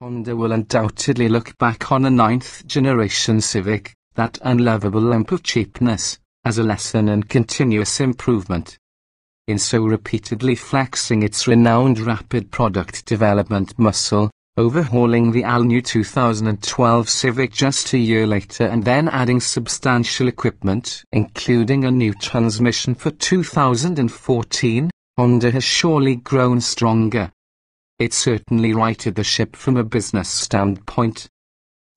Honda will undoubtedly look back on a 9th-generation Civic, that unlovable lump of cheapness, as a lesson in continuous improvement. In so repeatedly flexing its renowned rapid product development muscle, overhauling the all-new 2012 Civic just a year later and then adding substantial equipment, including a new transmission for 2014, Honda has surely grown stronger. It certainly righted the ship from a business standpoint.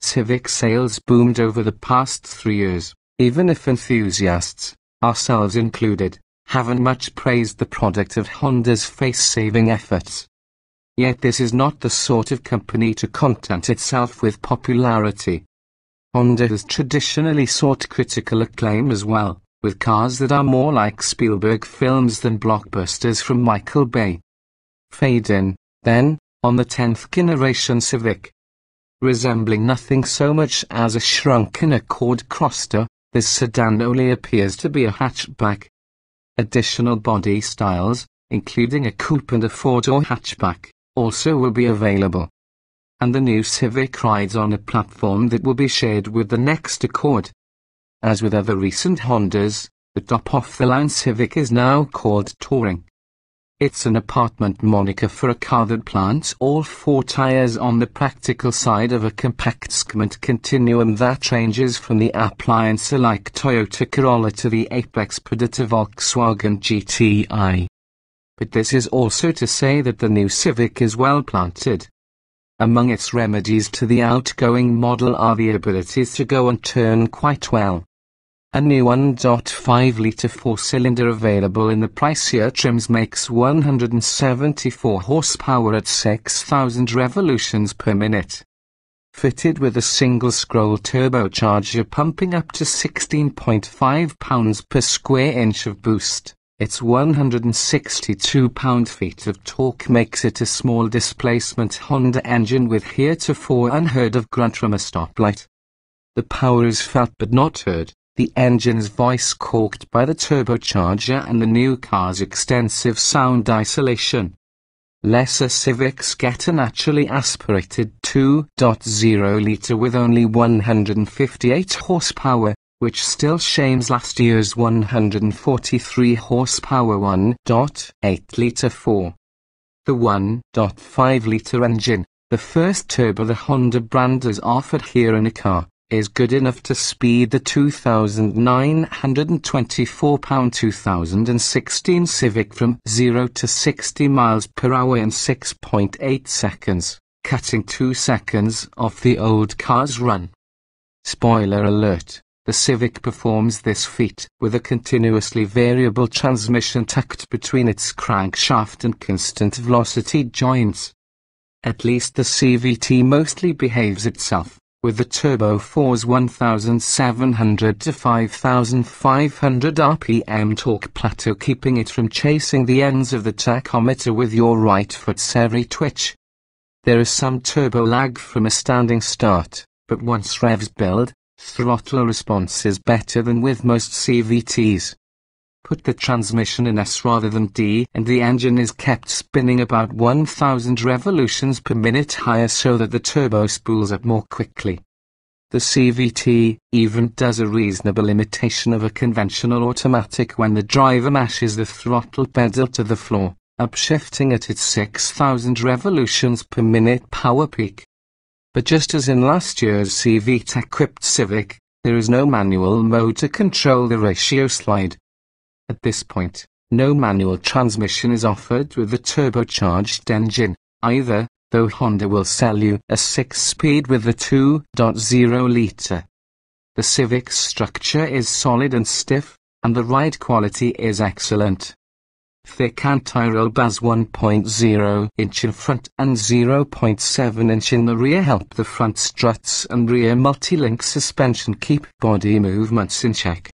Civic sales boomed over the past 3 years, even if enthusiasts, ourselves included, haven't much praised the product of Honda's face-saving efforts. Yet this is not the sort of company to content itself with popularity. Honda has traditionally sought critical acclaim as well, with cars that are more like Spielberg films than blockbusters from Michael Bay. Fade in, then, on the 10th-generation Civic. Resembling nothing so much as a shrunken Accord Crosster, this sedan only appears to be a hatchback. Additional body styles, including a coupe and a four-door hatchback, also will be available. And the new Civic rides on a platform that will be shared with the next Accord. As with other recent Hondas, the top-off-the-line Civic is now called Touring. It's an apartment moniker for a car that plants all 4 tires on the practical side of a compact segment continuum that ranges from the appliance-like Toyota Corolla to the apex predator Volkswagen GTI. But this is also to say that the new Civic is well planted. Among its remedies to the outgoing model are the abilities to go and turn quite well. A new 1.5-litre 4-cylinder available in the pricier trims makes 174 horsepower at 6,000 revolutions per minute. Fitted with a single-scroll turbocharger pumping up to 16.5 pounds per square inch of boost, its 162 pound-feet of torque makes it a small displacement Honda engine with heretofore unheard of grunt from a stoplight. The power is felt but not heard. The engine's voice corked by the turbocharger and the new car's extensive sound isolation. Lesser Civics get a naturally aspirated 2.0-litre with only 158 horsepower, which still shames last year's 143 horsepower 1.8-litre 4. The 1.5-litre engine, the first turbo the Honda brand has offered here in a car, is good enough to speed the 2,924 pound 2016 Civic from 0 to 60 miles per hour in 6.8 seconds, cutting 2 seconds off the old car's run. Spoiler alert, the Civic performs this feat with a continuously variable transmission tucked between its crankshaft and constant velocity joints. At least the CVT mostly behaves itself, with the Turbo 4's 1,700 to 5,500 RPM torque plateau keeping it from chasing the ends of the tachometer with your right foot's every twitch. There is some turbo lag from a standing start, but once revs build, throttle response is better than with most CVTs. Put the transmission in S rather than D and the engine is kept spinning about 1,000 revolutions per minute higher so that the turbo spools up more quickly. The CVT even does a reasonable imitation of a conventional automatic when the driver mashes the throttle pedal to the floor, upshifting at its 6,000 revolutions per minute power peak. But just as in last year's CVT-equipped Civic, there is no manual mode to control the ratio slide. At this point, no manual transmission is offered with the turbocharged engine, either, though Honda will sell you a 6-speed with the 2.0-litre. The Civic's structure is solid and stiff, and the ride quality is excellent. Thick anti-roll bars 1.0 inch in front and 0.7 inch in the rear help the front struts and rear multi-link suspension keep body movements in check.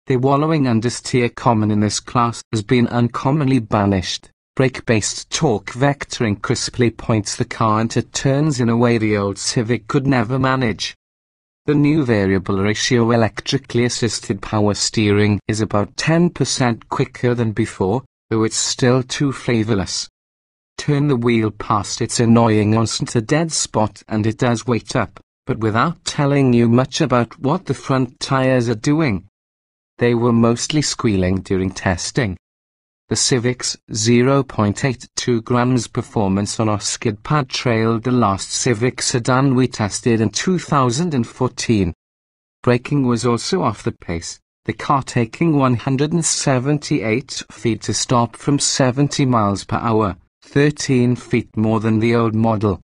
The wallowing understeer common in this class has been uncommonly banished. Brake-based torque vectoring crisply points the car into turns in a way the old Civic could never manage. The new variable ratio electrically assisted power steering is about 10% quicker than before, though it's still too flavorless. turn the wheel past its annoying onset dead spot and it does wait up, but without telling you much about what the front tires are doing. They were mostly squealing during testing. The Civic's 0.82 grams performance on our skid pad trailed the last Civic sedan we tested in 2014. Braking was also off the pace, the car taking 178 feet to stop from 70 miles per hour, 13 feet more than the old model.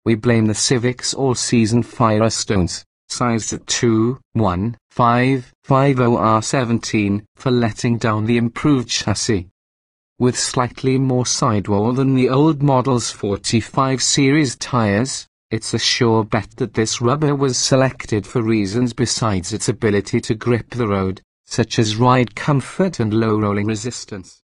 We blame the Civic's all-season Firestones, sized at 21550R17, for letting down the improved chassis. With slightly more sidewall than the old model's 45 series tires, it's a sure bet that this rubber was selected for reasons besides its ability to grip the road, such as ride comfort and low rolling resistance.